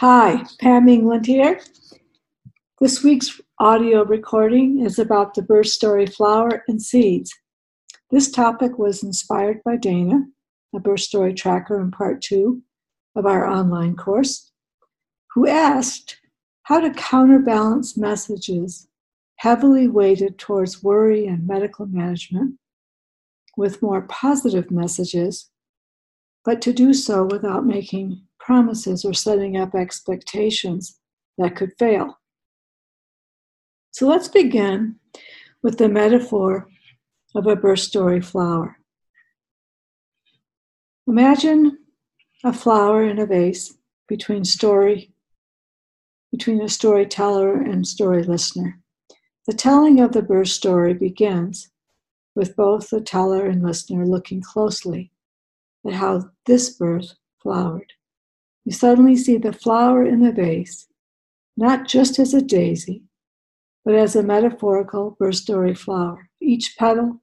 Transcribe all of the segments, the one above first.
Hi, Pam England here. This week's audio recording is about the birth story flower and seeds. This topic was inspired by Dana, a birth story tracker in part 2 of our online course, who asked how to counterbalance messages heavily weighted towards worry and medical management with more positive messages, but to do so without making promises or setting up expectations that could fail. So let's begin with the metaphor of a birth story flower. Imagine a flower in a vase between a storyteller and story listener. The telling of the birth story begins with both the teller and listener looking closely at how this birth flowered. You suddenly see the flower in the vase, not just as a daisy, but as a metaphorical birth story flower. Each petal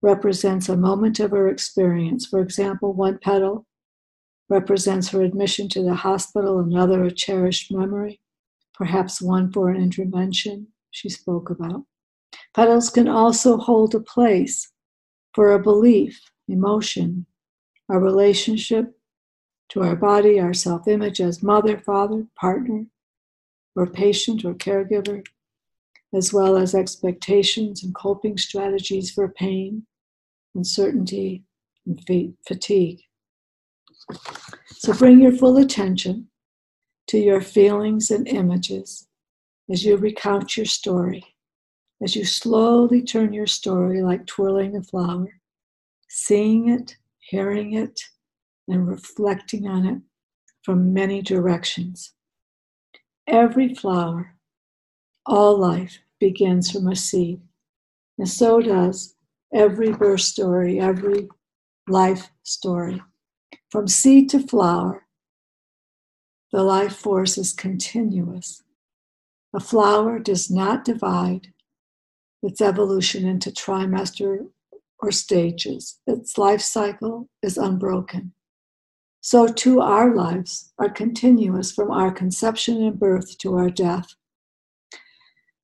represents a moment of her experience. For example, one petal represents her admission to the hospital, another a cherished memory, perhaps one for an intervention she spoke about. Petals can also hold a place for a belief, emotion, a relationship to our body, our self-image as mother, father, partner, or patient or caregiver, as well as expectations and coping strategies for pain, uncertainty, and fatigue. So bring your full attention to your feelings and images as you recount your story, as you slowly turn your story like twirling a flower, seeing it, hearing it, and reflecting on it from many directions. Every flower, all life begins from a seed, and so does every birth story, every life story. From seed to flower, the life force is continuous. A flower does not divide its evolution into trimester or stages. Its life cycle is unbroken. So too our lives are continuous from our conception and birth to our death.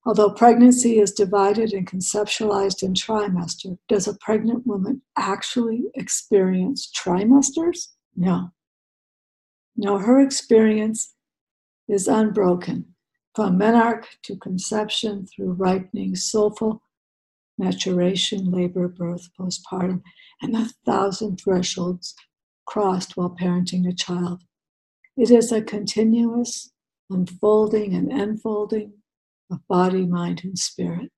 Although pregnancy is divided and conceptualized in trimester, does a pregnant woman actually experience trimesters? No. No, her experience is unbroken. From menarche to conception through ripening, soulful maturation, labor, birth, postpartum, and 1,000 thresholds crossed while parenting a child. It is a continuous unfolding and enfolding of body, mind, and spirit.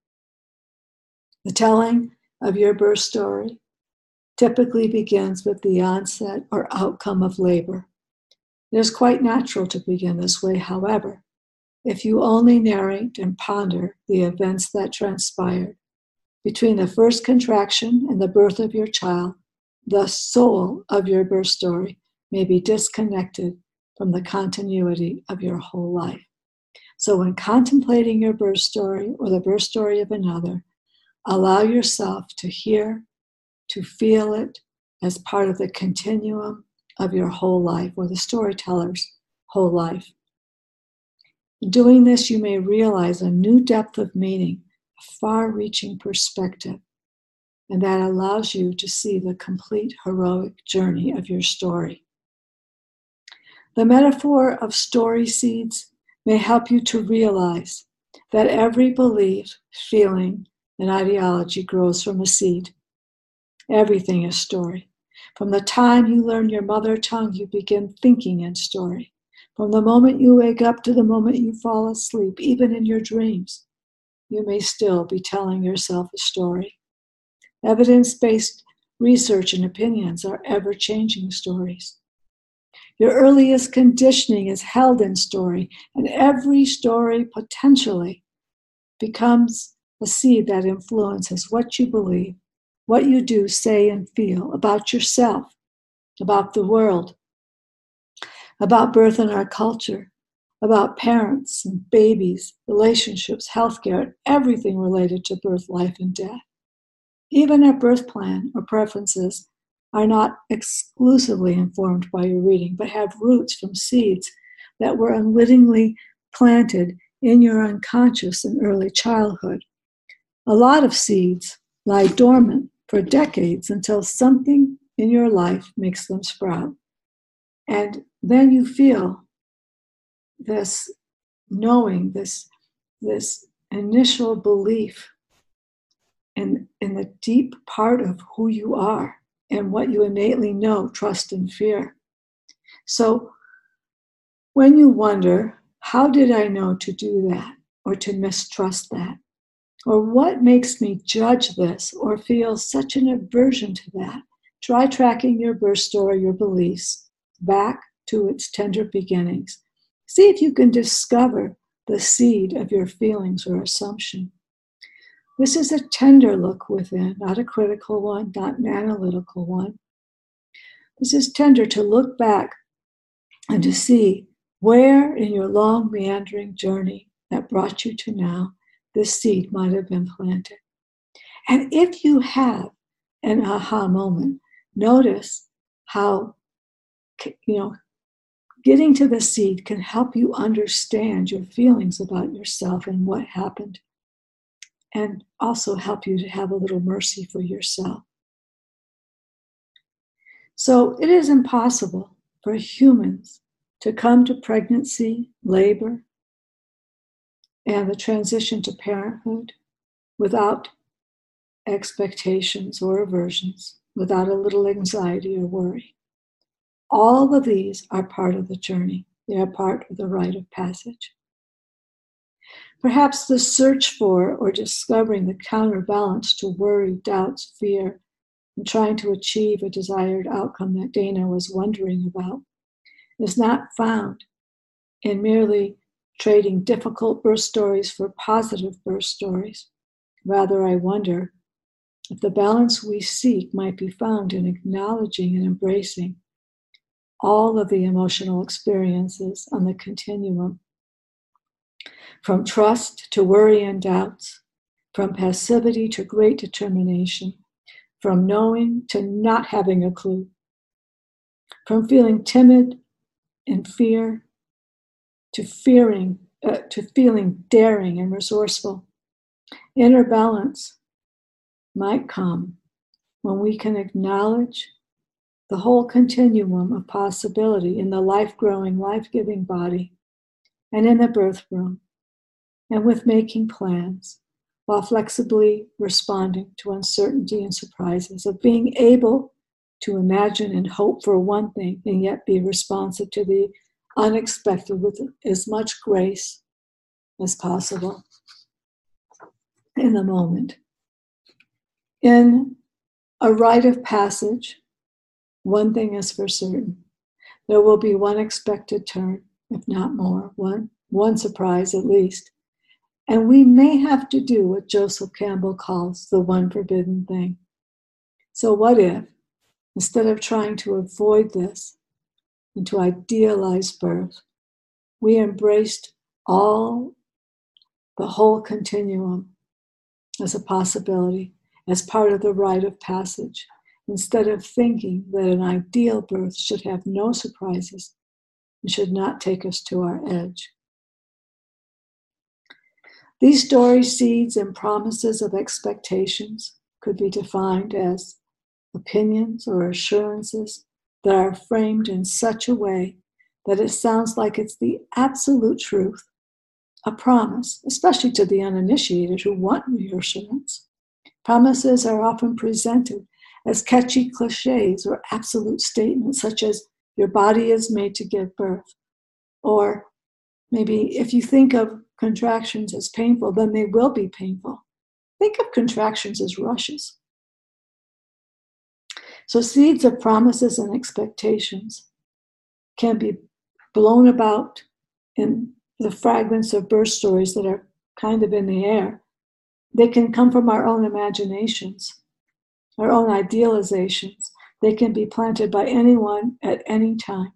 The telling of your birth story typically begins with the onset or outcome of labor. It is quite natural to begin this way. However, if you only narrate and ponder the events that transpired between the first contraction and the birth of your child, the soul of your birth story may be disconnected from the continuity of your whole life. So when contemplating your birth story or the birth story of another, allow yourself to hear, to feel it as part of the continuum of your whole life or the storyteller's whole life. In doing this, you may realize a new depth of meaning, a far-reaching perspective, and that allows you to see the complete heroic journey of your story. The metaphor of story seeds may help you to realize that every belief, feeling, and ideology grows from a seed. Everything is story. From the time you learn your mother tongue, you begin thinking in story. From the moment you wake up to the moment you fall asleep, even in your dreams, you may still be telling yourself a story. Evidence-based research and opinions are ever-changing stories. Your earliest conditioning is held in story, and every story potentially becomes a seed that influences what you believe, what you do, say, and feel about yourself, about the world, about birth in our culture, about parents and babies, relationships, healthcare, everything related to birth, life, and death. Even a birth plan or preferences are not exclusively informed by your reading, but have roots from seeds that were unwittingly planted in your unconscious in early childhood. A lot of seeds lie dormant for decades until something in your life makes them sprout. And then you feel this knowing, this initial belief in the deep part of who you are and what you innately know, trust and fear. So when you wonder, how did I know to do that or to mistrust that? Or what makes me judge this or feel such an aversion to that? Try tracking your birth story, your beliefs, back to its tender beginnings. See if you can discover the seed of your feelings or assumption. This is a tender look within, not a critical one, not an analytical one. This is tender to look back and to see where in your long meandering journey that brought you to now, this seed might have been planted. And if you have an aha moment, notice how, getting to the seed can help you understand your feelings about yourself and what happened, and also help you to have a little mercy for yourself. So it is impossible for humans to come to pregnancy, labor, and the transition to parenthood without expectations or aversions, without a little anxiety or worry. All of these are part of the journey. They are part of the rite of passage. Perhaps the search for or discovering the counterbalance to worry, doubts, fear, and trying to achieve a desired outcome that Dana was wondering about is not found in merely trading difficult birth stories for positive birth stories. Rather, I wonder if the balance we seek might be found in acknowledging and embracing all of the emotional experiences on the continuum, from trust to worry and doubts, from passivity to great determination, from knowing to not having a clue, from feeling timid and fear to feeling daring and resourceful. Inner balance might come when we can acknowledge the whole continuum of possibility in the life-growing, life-giving body and in the birth room, and with making plans while flexibly responding to uncertainty and surprises, of being able to imagine and hope for one thing and yet be responsive to the unexpected with as much grace as possible in the moment. In a rite of passage, one thing is for certain. There will be one expected turn, if not more, one surprise at least. And we may have to do what Joseph Campbell calls the one forbidden thing. So what if, instead of trying to avoid this and to idealize birth, we embraced the whole continuum as a possibility, as part of the rite of passage, instead of thinking that an ideal birth should have no surprises and should not take us to our edge. These story seeds and promises of expectations could be defined as opinions or assurances that are framed in such a way that it sounds like it's the absolute truth, a promise, especially to the uninitiated who want reassurance. Promises are often presented as catchy cliches or absolute statements such as, your body is made to give birth. Or maybe if you think of contractions as painful, then they will be painful. Think of contractions as rushes. So seeds of promises and expectations can be blown about in the fragments of birth stories that are kind of in the air. They can come from our own imaginations, our own idealizations. They can be planted by anyone at any time.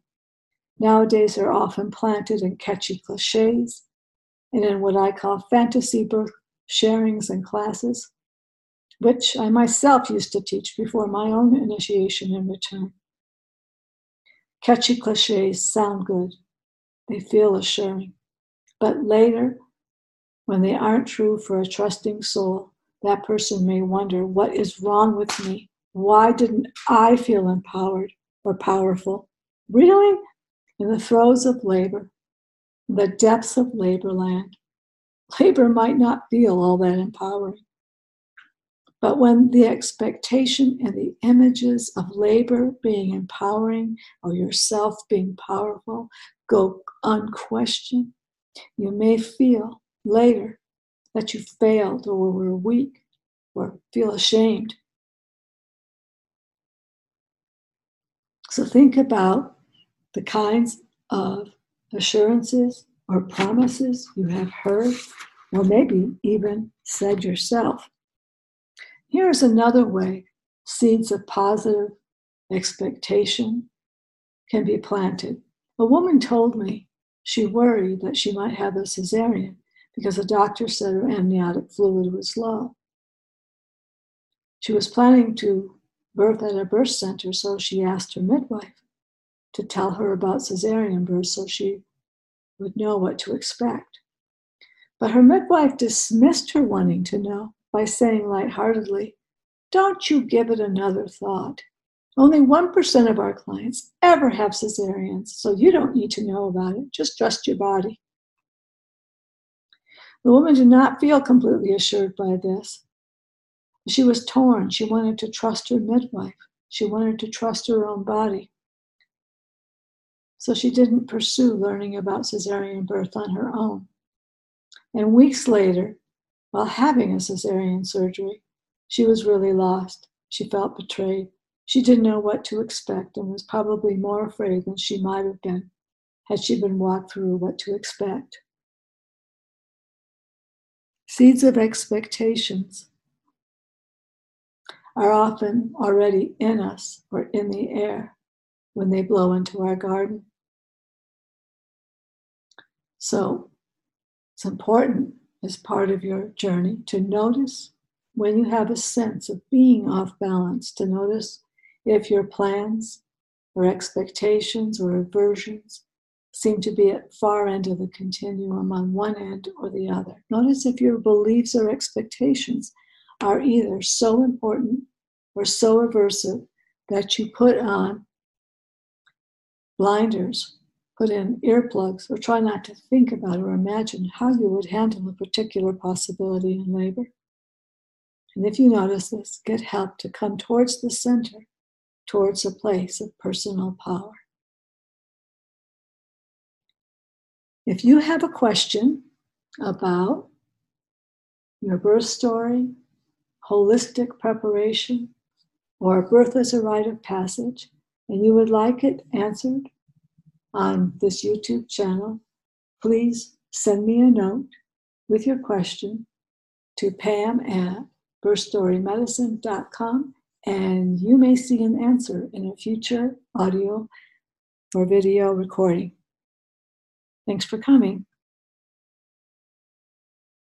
Nowadays, they're often planted in catchy cliches and in what I call fantasy birth sharings and classes, which I myself used to teach before my own initiation and return. Catchy cliches sound good. They feel assuring. But later, when they aren't true for a trusting soul, that person may wonder, what is wrong with me? Why didn't I feel empowered or powerful? Really? In the throes of labor, the depths of labor land, labor might not feel all that empowering. But when the expectation and the images of labor being empowering or yourself being powerful go unquestioned, you may feel later that you failed or were weak or feel ashamed. So think about the kinds of assurances or promises you have heard or maybe even said yourself. Here's another way seeds of positive expectation can be planted. A woman told me she worried that she might have a cesarean because the doctor said her amniotic fluid was low. She was planning to birth at a birth center, so she asked her midwife to tell her about cesarean birth so she would know what to expect. But her midwife dismissed her wanting to know by saying lightheartedly, "Don't you give it another thought. Only 1% of our clients ever have cesareans, so you don't need to know about it. Just trust your body." The woman did not feel completely assured by this. She was torn. She wanted to trust her midwife. She wanted to trust her own body. So she didn't pursue learning about cesarean birth on her own. And weeks later, while having a cesarean surgery, she was really lost. She felt betrayed. She didn't know what to expect and was probably more afraid than she might have been had she been walked through what to expect. Seeds of expectations are often already in us or in the air when they blow into our garden. So it's important as part of your journey to notice when you have a sense of being off balance, to notice if your plans or expectations or aversions seem to be at far end of the continuum on one end or the other. Notice if your beliefs or expectations are either so important or so aversive that you put on blinders, put in earplugs, or try not to think about or imagine how you would handle a particular possibility in labor. And if you notice this, get help to come towards the center, towards a place of personal power. If you have a question about your birth story, holistic preparation, or birth as a rite of passage, and you would like it answered on this YouTube channel, please send me a note with your question to pam@birthstorymedicine.com, and you may see an answer in a future audio or video recording. Thanks for coming.